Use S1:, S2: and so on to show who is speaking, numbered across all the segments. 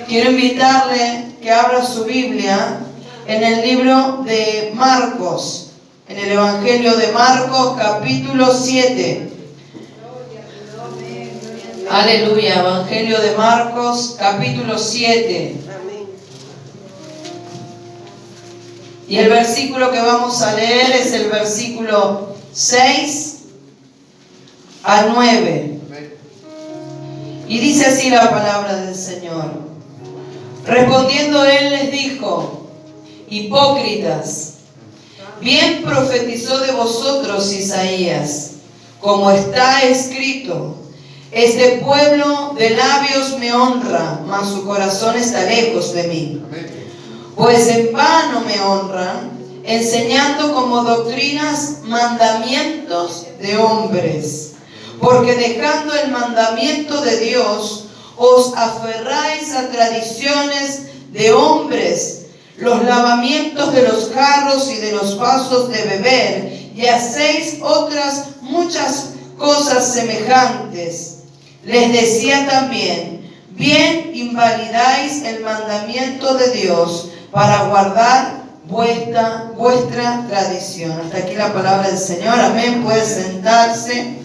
S1: quiero invitarle que abra su Biblia en el libro de Marcos, en el Evangelio de Marcos, capítulo 7. Aleluya, Evangelio de Marcos, capítulo 7. Y el versículo que vamos a leer es el versículo 6 al 9. Y dice así la palabra del Señor. Respondiendo él les dijo: hipócritas, bien profetizó de vosotros Isaías, como está escrito: este pueblo de labios me honra, mas su corazón está lejos de mí. Pues en vano me honran, enseñando como doctrinas mandamientos de hombres. Porque dejando el mandamiento de Dios, os aferráis a tradiciones de hombres, los lavamientos de los jarros y de los vasos de beber, y hacéis otras muchas cosas semejantes. Les decía también: bien invalidáis el mandamiento de Dios para guardar vuestra tradición. Hasta aquí la palabra del Señor. Amén. Puede sentarse.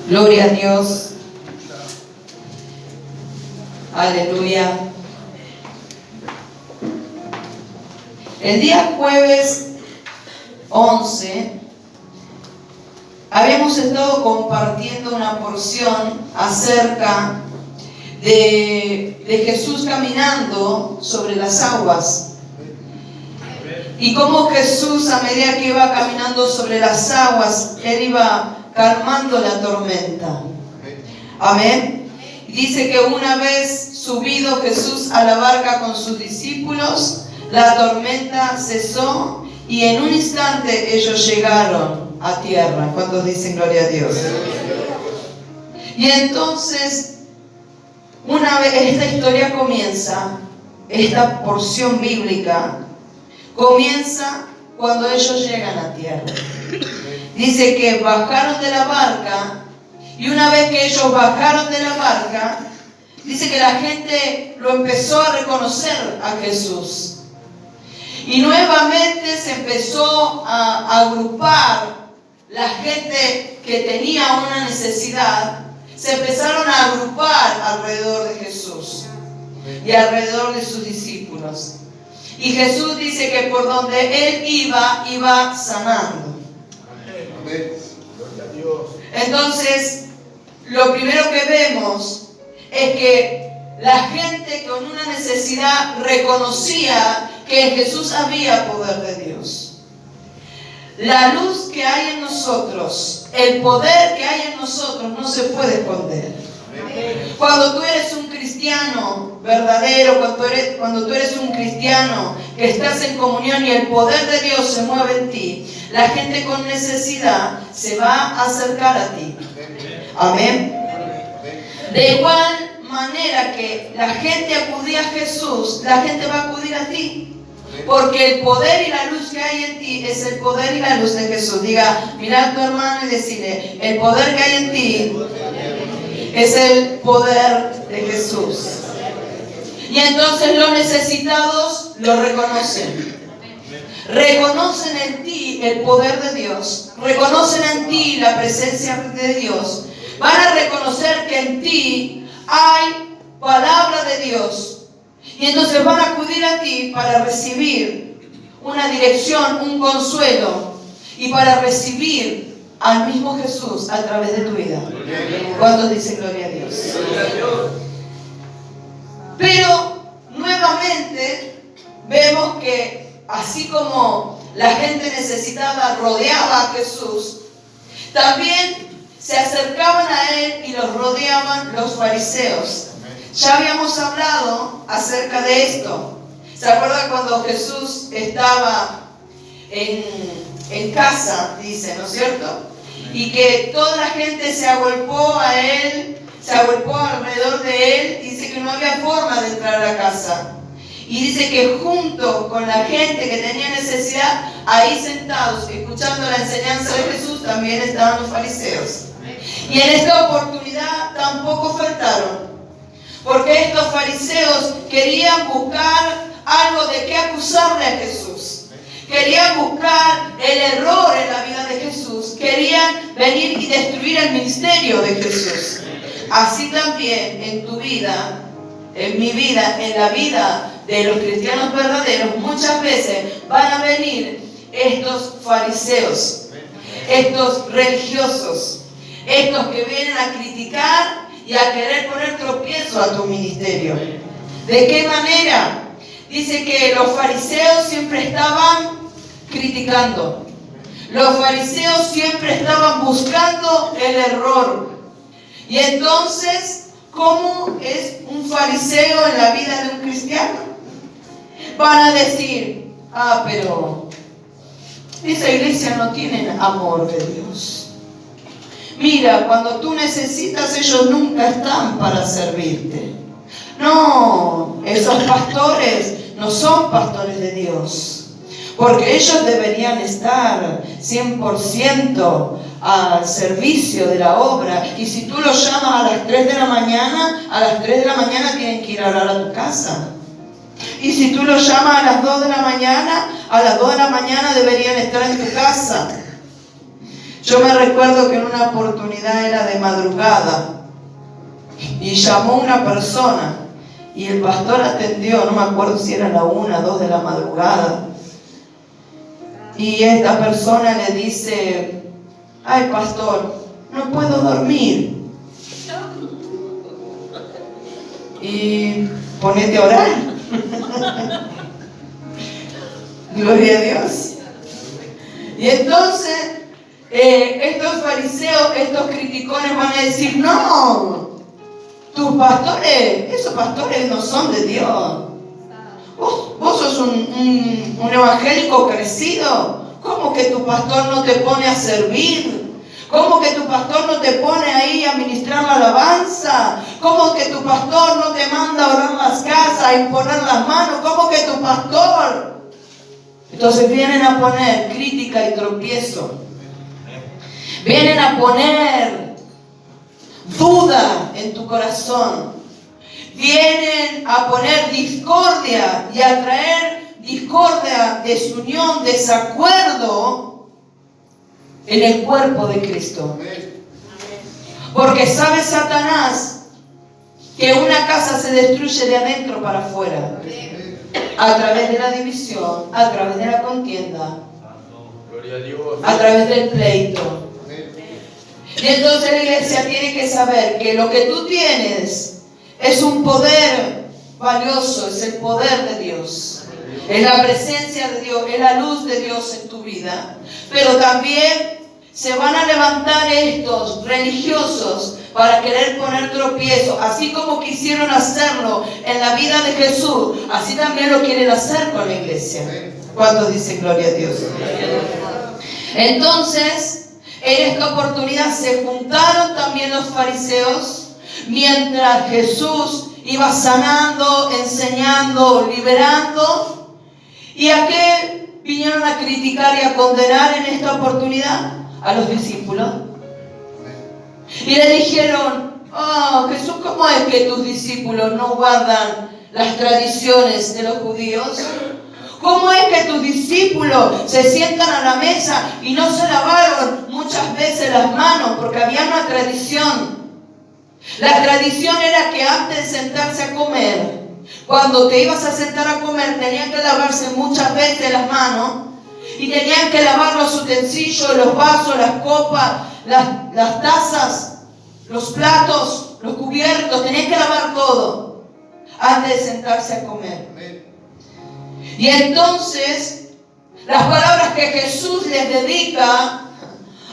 S1: Gloria a Dios. Aleluya. El día jueves 11 habíamos estado compartiendo una porción acerca de Jesús caminando sobre las aguas. Y cómo Jesús, a medida que iba caminando sobre las aguas, Él iba calmando la tormenta. Amén. Y dice que una vez subido Jesús a la barca con sus discípulos, la tormenta cesó y en un instante ellos llegaron a tierra. ¿Cuántos dicen gloria a Dios? Y entonces, una vez esta historia comienza, esta porción bíblica comienza cuando ellos llegan a tierra. Dice que bajaron de la barca, y una vez que ellos bajaron de la barca, dice que la gente lo empezó a reconocer a Jesús. Y nuevamente se empezó a agrupar la gente que tenía una necesidad. Se empezaron a agrupar alrededor de Jesús y alrededor de sus discípulos. Y Jesús dice que por donde Él iba sanando. Entonces, lo primero que vemos es que la gente con una necesidad reconocía que en Jesús había poder de Dios. La luz que hay en nosotros, el poder que hay en nosotros no se puede esconder. Cuando tú eres un cristiano verdadero, cuando tú eres un cristiano que estás en comunión y el poder de Dios se mueve en ti, la gente con necesidad se va a acercar a ti. Amén. De igual manera que la gente acudía a Jesús, la gente va a acudir a ti. Porque el poder y la luz que hay en ti es el poder y la luz de Jesús. Diga, mira a tu hermano y decirle: el poder que hay en ti es el poder de Jesús. Y entonces los necesitados lo reconocen. Reconocen en ti el poder de Dios. Reconocen en ti la presencia de Dios. Van a reconocer que en ti hay palabra de Dios. Y entonces van a acudir a ti para recibir una dirección, un consuelo, y para recibir al mismo Jesús a través de tu vida. ¿Cuántos dicen gloria a Dios? Pero nuevamente vemos que así como la gente necesitada rodeaba a Jesús, también se acercaban a Él y los rodeaban los fariseos. Ya habíamos hablado acerca de esto. ¿Se acuerdan cuando Jesús estaba en casa, dice, ¿no es cierto? Y que toda la gente se agolpó a Él, se agolpó alrededor de Él, y dice que no había forma de entrar a la casa. Y dice que junto con la gente que tenía necesidad, ahí sentados, escuchando la enseñanza de Jesús, también estaban los fariseos. Y en esta oportunidad tampoco faltaron. Porque fariseos querían buscar algo de qué acusarle a Jesús. Querían buscar el error en la vida de Jesús. Querían venir y destruir el ministerio de Jesús. Así también en tu vida, en mi vida, en la vida de los cristianos verdaderos, muchas veces van a venir estos fariseos, estos religiosos, estos que vienen a criticar y a querer poner tropiezo a tu ministerio. ¿De qué manera? Dice que los fariseos siempre estaban criticando. Los fariseos siempre estaban buscando el error. Y entonces, ¿cómo es un fariseo en la vida de un cristiano? Van a decir, pero esa iglesia no tiene amor de Dios. Mira, cuando tú necesitas, ellos nunca están para servirte. No, esos pastores no son pastores de Dios, porque ellos deberían estar 100% al servicio de la obra. Y si tú los llamas a las 3 de la mañana, a las 3 de la mañana tienen que ir a orar a tu casa. Y si tú los llamas a las 2 de la mañana, a las 2 de la mañana deberían estar en tu casa. Yo me recuerdo que en una oportunidad era de madrugada y llamó una persona y el pastor atendió, no me acuerdo si era la 1 o 2 de la madrugada. Y esta persona le dice, ay pastor, no puedo dormir. Y ponete a orar. Gloria a Dios. Y entonces estos fariseos, estos criticones van a decir, no, tus pastores, esos pastores no son de Dios. Vos sos un evangélico crecido. ¿Cómo que tu pastor no te pone a servir? ¿Cómo que tu pastor no te pone ahí a ministrar la alabanza? ¿Cómo que tu pastor no te manda a orar las casas, a imponer las manos? ¿Cómo que tu pastor? Entonces vienen a poner crítica y tropiezo. Vienen a poner duda en tu corazón. Vienen a poner discordia y a traer discordia, desunión, desacuerdo en el cuerpo de Cristo. Porque sabe Satanás que una casa se destruye de adentro para afuera, a través de la división, a través de la contienda, a través del pleito. Y entonces la iglesia tiene que saber que lo que tú tienes es un poder valioso, es el poder de Dios, es la presencia de Dios, es la luz de Dios en tu vida. Pero también se van a levantar estos religiosos para querer poner tropiezo, así como quisieron hacerlo en la vida de Jesús, así también lo quieren hacer con la iglesia. ¿Cuántos dicen gloria a Dios? Entonces, en esta oportunidad se juntaron también los fariseos, mientras Jesús iba sanando, enseñando, liberando. ¿Y a qué vinieron a criticar y a condenar en esta oportunidad? A los discípulos. Y le dijeron, Jesús, ¿cómo es que tus discípulos no guardan las tradiciones de los judíos? ¿Cómo es que tus discípulos se sientan a la mesa y no se lavaron muchas veces las manos? Porque había una tradición. La tradición era que antes de sentarse a comer, cuando te ibas a sentar a comer, tenían que lavarse muchas veces las manos y tenían que lavar los utensilios, los vasos, las copas, las tazas, los platos, los cubiertos, tenían que lavar todo antes de sentarse a comer. Y entonces, las palabras que Jesús les dedica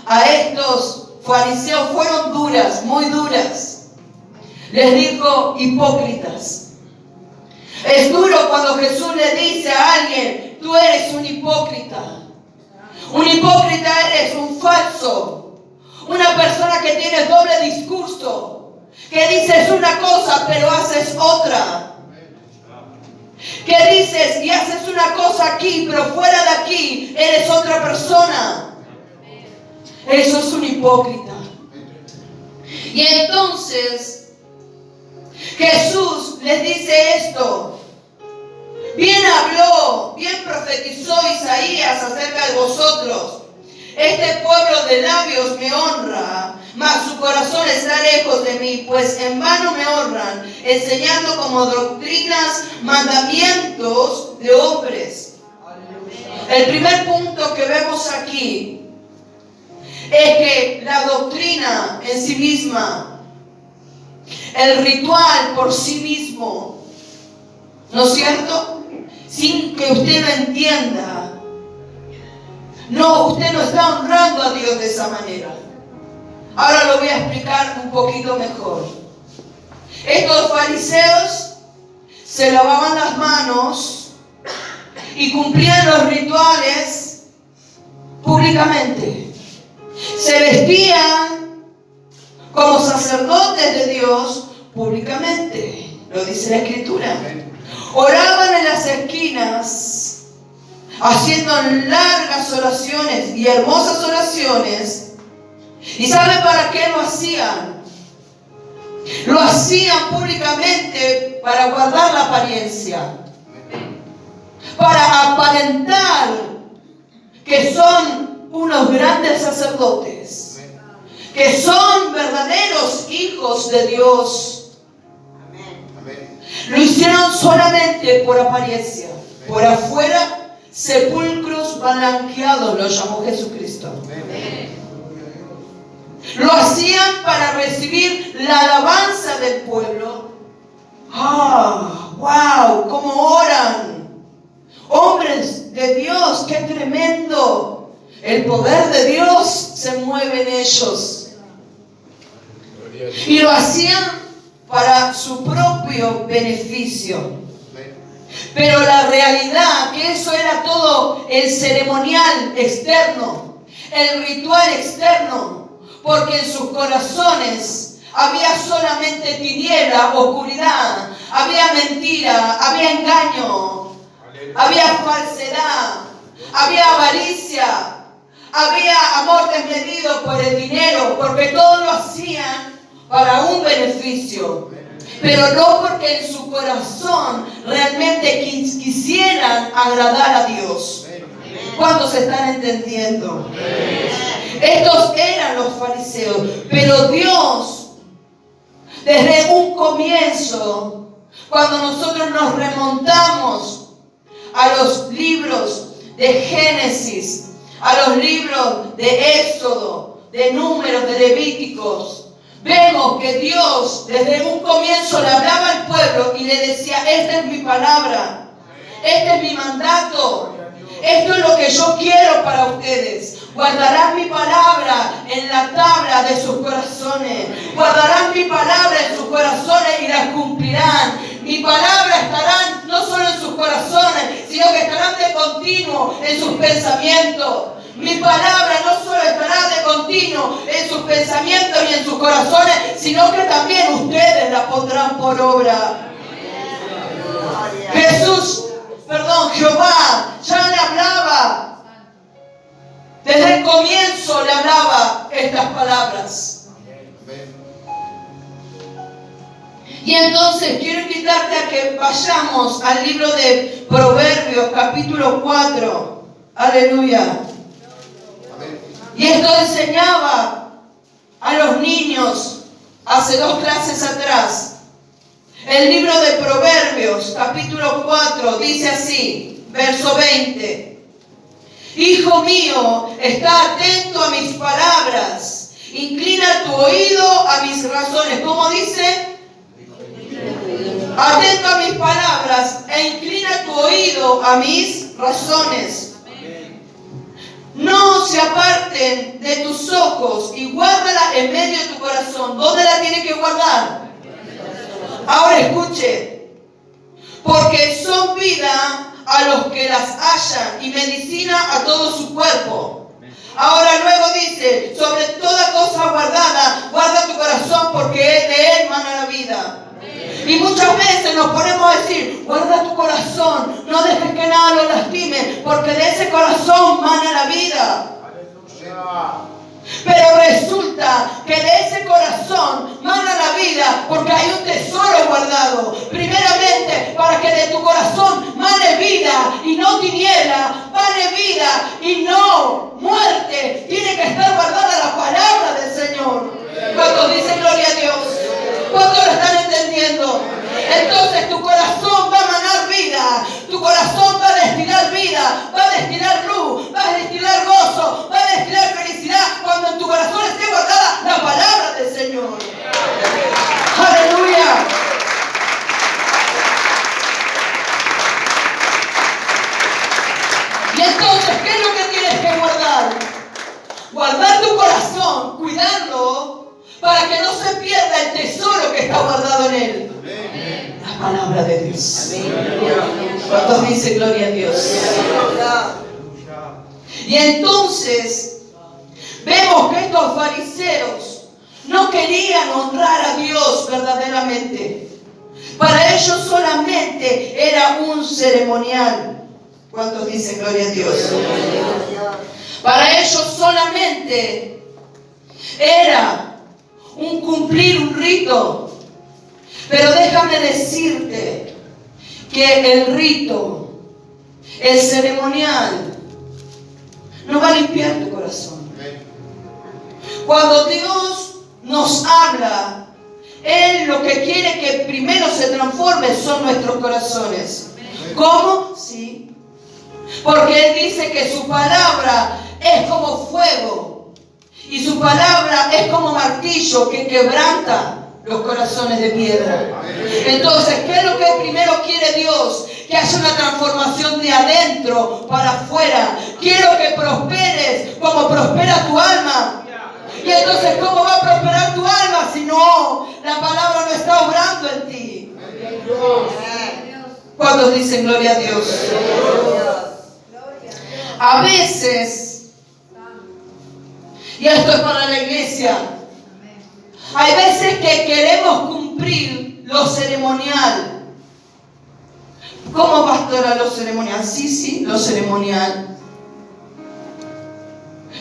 S1: a estos fariseos fueron duras, muy duras. Les dijo hipócritas. Es duro cuando Jesús le dice a alguien, tú eres un hipócrita. Un hipócrita eres, un falso. Una persona que tiene doble discurso. Que dices una cosa pero haces otra. Que dices y haces una cosa aquí, pero fuera de aquí eres otra persona. Eso es un hipócrita. Y entonces Jesús les dice esto. Bien habló, bien profetizó Isaías acerca de vosotros. Este pueblo de labios me honra, mas su corazón está lejos de mí, pues en vano me honran, enseñando como doctrinas mandamientos de hombres. El primer punto que vemos aquí es que la doctrina en sí misma, el ritual por sí mismo, ¿no es cierto? Sin que usted lo entienda, usted no está honrando a Dios de esa manera. Ahora lo voy a explicar un poquito mejor. Estos fariseos se lavaban las manos y cumplían los rituales públicamente. Se vestían como sacerdotes de Dios públicamente. Lo dice la Escritura. Oraban en las esquinas, haciendo largas oraciones y hermosas oraciones. ¿Y sabe para qué lo hacían? Lo hacían públicamente para guardar la apariencia, para aparentar que son unos grandes sacerdotes, que son verdaderos hijos de Dios. Lo hicieron solamente por apariencia. Por afuera, sepulcros blanqueados, lo llamó Jesucristo. Lo hacían para recibir la alabanza del pueblo. ¡Wow! ¿Cómo oran? Hombres de Dios, qué tremendo. El poder de Dios se mueve en ellos. Y lo hacían para su propio beneficio. Pero la realidad, que eso era todo el ceremonial externo, el ritual externo, porque en sus corazones había solamente tiniebla, oscuridad, había mentira, había engaño, había falsedad, había avaricia, había amor desmedido por el dinero, porque todo lo hacían para un beneficio, pero no porque en su corazón realmente quisieran agradar a Dios. ¿Cuántos están entendiendo? Estos eran los fariseos, pero Dios, desde un comienzo, cuando nosotros nos remontamos a los libros de Génesis, a los libros de Éxodo, de Números, de Levíticos, vemos que Dios desde un comienzo le hablaba al pueblo y le decía: esta es mi palabra, este es mi mandato, esto es lo que yo quiero para ustedes. Guardarán mi palabra en la tabla de sus corazones, guardarán mi palabra en sus corazones y la cumplirán. Mi palabra estará no solo en sus corazones, sino que estarán de continuo en sus pensamientos. Mi palabra no solo estará de continuo en sus pensamientos y en sus corazones, sino que también ustedes la pondrán por obra. Jehová ya le hablaba. Desde el comienzo le hablaba estas palabras. Y entonces quiero invitarte a que vayamos al libro de Proverbios, capítulo 4. Aleluya. Y esto enseñaba a los niños hace 2 clases atrás. El libro de Proverbios, capítulo 4, dice así, verso 20. Hijo mío, está atento a mis palabras, inclina tu oído a mis razones. ¿Cómo dice? Atento a mis palabras e inclina tu oído a mis razones. No se aparten de tus ojos y guárdala en medio de tu corazón. ¿Dónde la tienes que guardar? Ahora escuche. Porque son vida a los que las hallan y medicina a todo su cuerpo. Ahora luego dice, sobre toda cosa guardada, guarda tu corazón porque de él mana la vida. Y muchas veces nos ponemos a decir, guarda tu corazón, no dejes que nada lo lastime, porque de ese corazón mana la vida. Pero resulta que de ese corazón mana la vida porque hay un tesoro guardado. 1 corazón va a destilar vida, va a destilar luz, va a destilar gozo, va a destilar felicidad cuando en tu corazón esté guardada la palabra del Señor. ¡Aleluya! Y entonces, ¿qué es lo que tienes que guardar? Guardar tu corazón, cuidarlo, para que no se pierda el tesoro que está guardado en él. Amén. La palabra de Dios. ¿Cuántos dicen gloria a Dios? Y entonces, vemos que estos fariseos no querían honrar a Dios verdaderamente. Para ellos solamente era un ceremonial. ¿Cuántos dicen gloria a Dios? Para ellos solamente era un cumplir un rito. Pero déjame decirte que el rito, el ceremonial, no va a limpiar tu corazón. Cuando Dios nos habla, Él lo que quiere que primero se transforme son nuestros corazones. ¿Cómo? Sí. Porque Él dice que su palabra es como fuego y su palabra es como martillo que quebranta los corazones de piedra. Entonces, ¿qué es lo que primero quiere Dios? Que haya una transformación de adentro para afuera. Quiero que prosperes como prospera tu alma. Y entonces, ¿cómo va a prosperar tu alma si no, la palabra no está obrando en ti? ¿Cuántos dicen gloria a Dios? A veces, y esto es para la iglesia, hay veces que queremos cumplir lo ceremonial. ¿Cómo, pastora, lo ceremonial? Sí, lo ceremonial.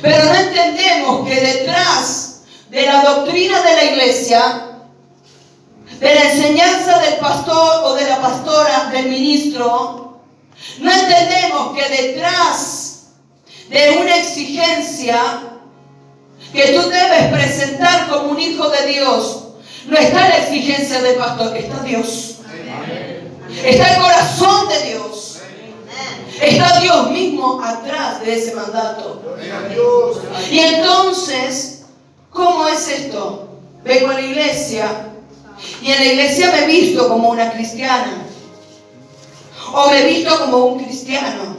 S1: Pero no entendemos que detrás de la doctrina de la iglesia, de la enseñanza del pastor o de la pastora, del ministro, no entendemos que detrás de una exigencia que tú debes presentar como un hijo de Dios, no está la exigencia del pastor, está Dios. Está el corazón de Dios. Está Dios mismo atrás de ese mandato. Y entonces, ¿cómo es esto? Vengo a la iglesia y en la iglesia me he visto como una cristiana o me he visto como un cristiano.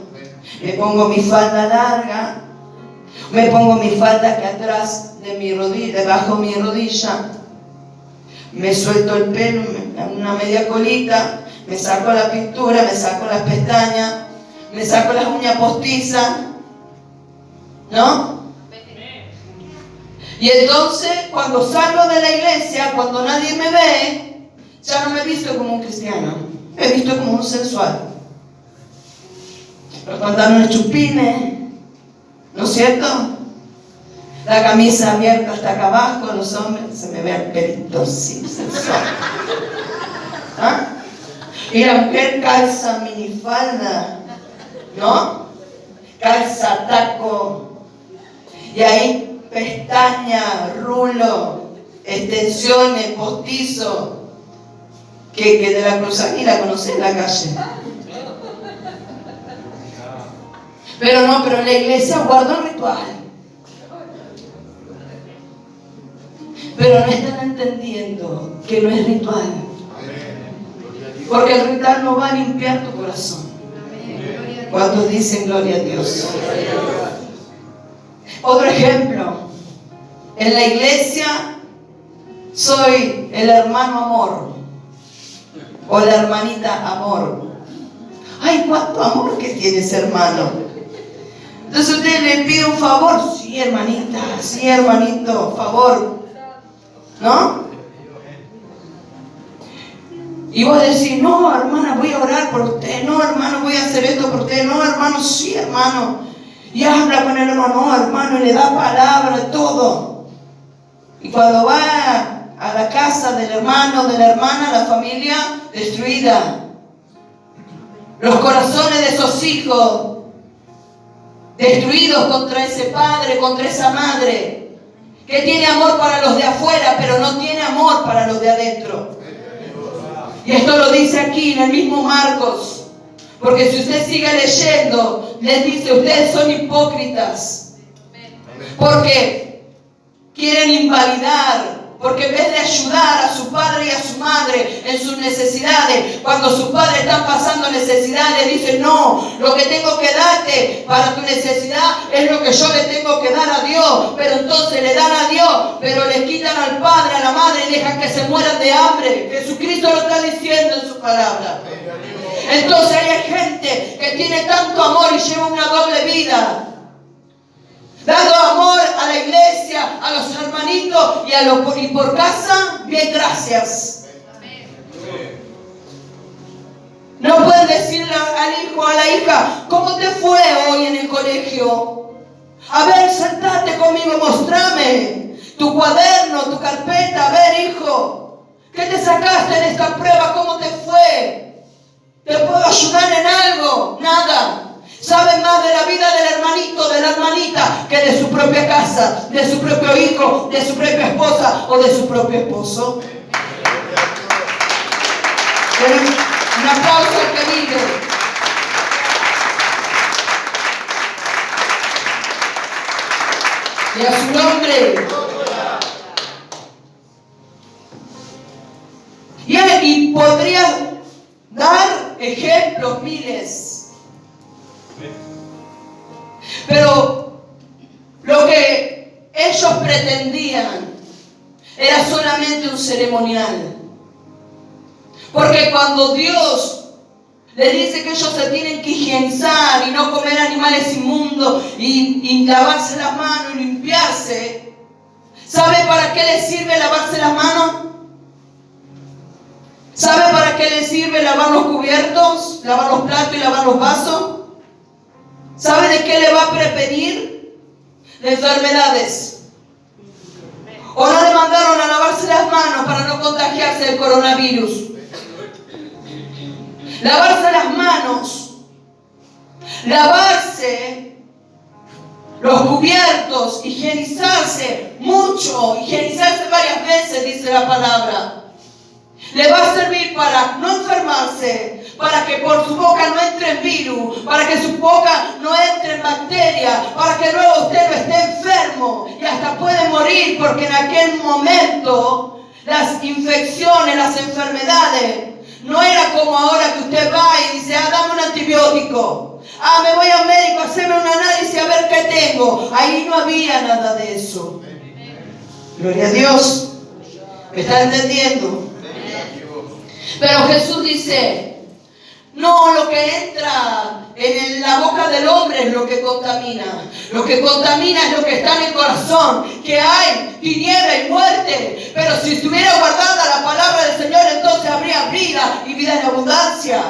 S1: Me pongo mi falda larga, me pongo mi falda aquí atrás de mi rodilla, debajo de mi rodilla, me suelto el pelo, una media colita, me saco la pintura, me saco las pestañas, me saco las uñas postizas, ¿no? Y entonces, cuando salgo de la iglesia, cuando nadie me ve, ya no me he visto como un cristiano, me he visto como un sensual. Los pantalones chupines, ¿no es cierto? La camisa abierta hasta acá abajo, los hombres, se me ve el pelito así, sensual. ¿Ah? Y la mujer calza minifalda, ¿no? Calza taco, y ahí pestaña, rulo, extensiones, postizo, que de la Cruzani la conocí en la calle. Pero la iglesia guarda un ritual. Pero no están entendiendo que no es ritual. Porque el ritual no va a limpiar tu corazón. ¿Cuántos dicen gloria a Dios? Otro ejemplo. En la iglesia soy el hermano amor o la hermanita amor. ¡Ay, cuánto amor que tiene ese hermano! Entonces usted le pide un favor. Sí, hermanita, sí, hermanito, favor, ¿no? Y vos decís, no, hermana, voy a orar por usted. No, hermano, voy a hacer esto por usted. No, hermano, sí, hermano. Y habla con el hermano, no, hermano, y le da palabra, todo. Y cuando va a la casa del hermano, de la hermana, la familia destruida. Los corazones de esos hijos destruidos contra ese padre, contra esa madre, que tiene amor para los de afuera, pero no tiene amor para los de adentro. Y esto lo dice aquí en el mismo Marcos, Porque si usted sigue leyendo, les dice, ustedes son hipócritas. Porque quieren invalidar. Porque en vez de ayudar a su padre y a su madre en sus necesidades, cuando sus padres están pasando necesidad, le dicen, no, lo que tengo que darte para tu necesidad es lo que yo le tengo que dar a Dios. Pero entonces le dan a Dios, pero le quitan al padre, a la madre y dejan que se mueran de hambre. Jesucristo lo está diciendo en su palabra. Entonces hay gente que tiene tanto amor y lleva una doble vida. Dando amor a la iglesia, a los hermanitos y por casa, bien, gracias. No pueden decirle al hijo o a la hija, ¿cómo te fue hoy en el colegio? A ver, sentate conmigo, mostrame tu cuaderno, tu carpeta. A ver, hijo, ¿qué te sacaste en esta prueba? ¿Cómo te fue? ¿Te puedo ayudar en algo? Nada. Saben más de la vida del hermanito, de la hermanita, que de su propia casa, de su propio hijo, de su propia esposa o de su propio esposo. Un aplauso al que vive. Y a su nombre. Y podría dar ejemplos miles. Pero lo que ellos pretendían era solamente un ceremonial. Porque cuando Dios les dice que ellos se tienen que higienizar y no comer animales inmundos y lavarse las manos y limpiarse, ¿sabe para qué les sirve lavarse las manos? ¿Sabe para qué les sirve lavar los cubiertos, lavar los platos y lavar los vasos? ¿Sabe de qué le va a prevenir? De enfermedades. ¿O no le mandaron a lavarse las manos para no contagiarse del coronavirus? Lavarse las manos, lavarse los cubiertos, higienizarse mucho, higienizarse varias veces, dice la palabra. Le va a servir para no enfermarse, para que por su boca no entre virus, para que su boca no entre bacterias, para que luego usted no esté enfermo y hasta puede morir, porque en aquel momento las infecciones, las enfermedades, no era como ahora que usted va y dice, dame un antibiótico, me voy al médico, hacerme un análisis a ver qué tengo. Ahí no había nada de eso. Gloria a Dios. ¿Me está entendiendo? Pero Jesús dice, no, lo que entra en la boca del hombre es lo que contamina. Lo que contamina es lo que está en el corazón, que hay tiniebla y muerte. Pero si estuviera guardada la palabra del Señor, entonces habría vida y vida en abundancia.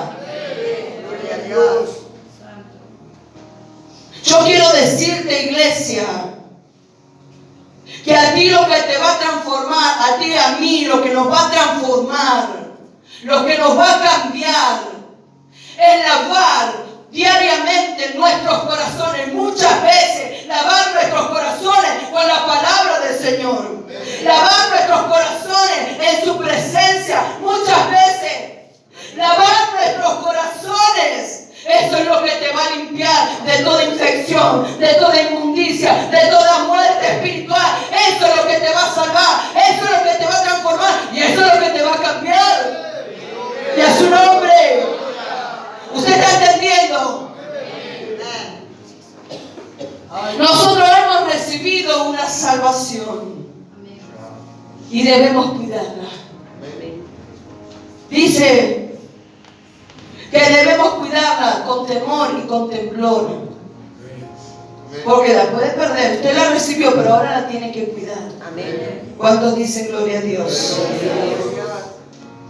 S1: Gloria a Dios. Yo quiero decirte, iglesia, que a ti lo que te va a transformar, a ti y a mí lo que nos va a transformar, lo que nos va a cambiar, es lavar diariamente nuestros corazones. Muchas veces lavar nuestros corazones con la palabra del Señor. Lavar nuestros corazones en su presencia. Muchas veces lavar nuestros corazones. Eso es lo que te va a limpiar de toda infección, de toda inmundicia, de toda muerte espiritual. Eso es lo que te va a salvar. Eso es lo que te va a transformar. Y eso es lo que te va a cambiar. Y a su nombre. ¿Usted está entendiendo? Nosotros hemos recibido una salvación y debemos cuidarla. Dice que debemos cuidarla con temor y con temblor, porque la puede perder. Usted la recibió, pero ahora la tiene que cuidar. ¿Cuántos dicen gloria a Dios?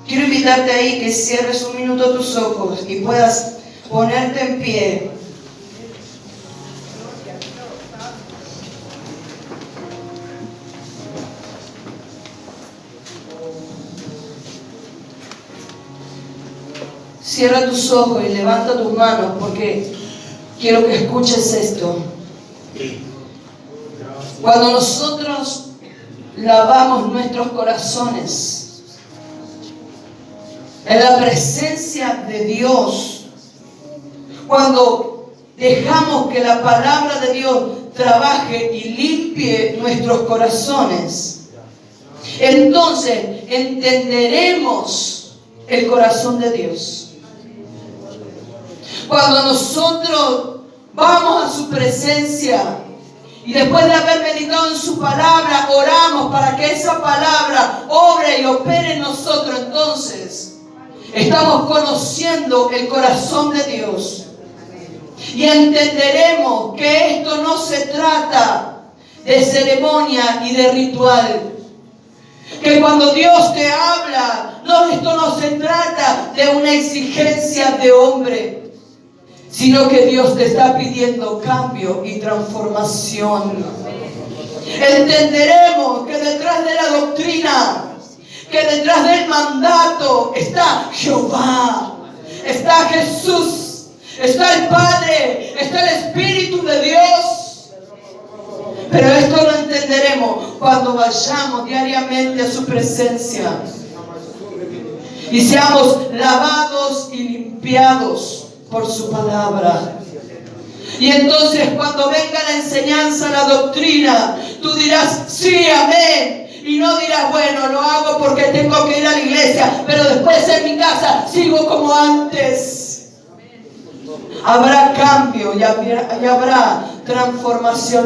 S1: Quiero invitarte ahí que cierres un minuto tus ojos y puedas ponerte en pie. Cierra tus ojos y levanta tus manos, porque quiero que escuches esto. Cuando nosotros lavamos nuestros corazones en la presencia de Dios, cuando dejamos que la palabra de Dios trabaje y limpie nuestros corazones, entonces entenderemos el corazón de Dios. Cuando nosotros vamos a su presencia y después de haber meditado en su palabra, oramos para que esa palabra obre y opere en nosotros, entonces estamos conociendo el corazón de Dios. Y entenderemos que esto no se trata de ceremonia y de ritual. Que cuando Dios te habla, esto no se trata de una exigencia de hombre, sino que Dios te está pidiendo cambio y transformación. Entenderemos que detrás de la doctrina, que detrás del mandato está Jehová, está Jesús, está el Padre, está el Espíritu de Dios. Pero esto lo entenderemos cuando vayamos diariamente a su presencia y seamos lavados y limpiados por su palabra. Y entonces cuando venga la enseñanza, la doctrina, tú dirás, sí, amén. Y no dirás, bueno, lo hago porque tengo que ir a la iglesia, pero después en mi casa sigo como antes. Habrá cambio y habrá transformación.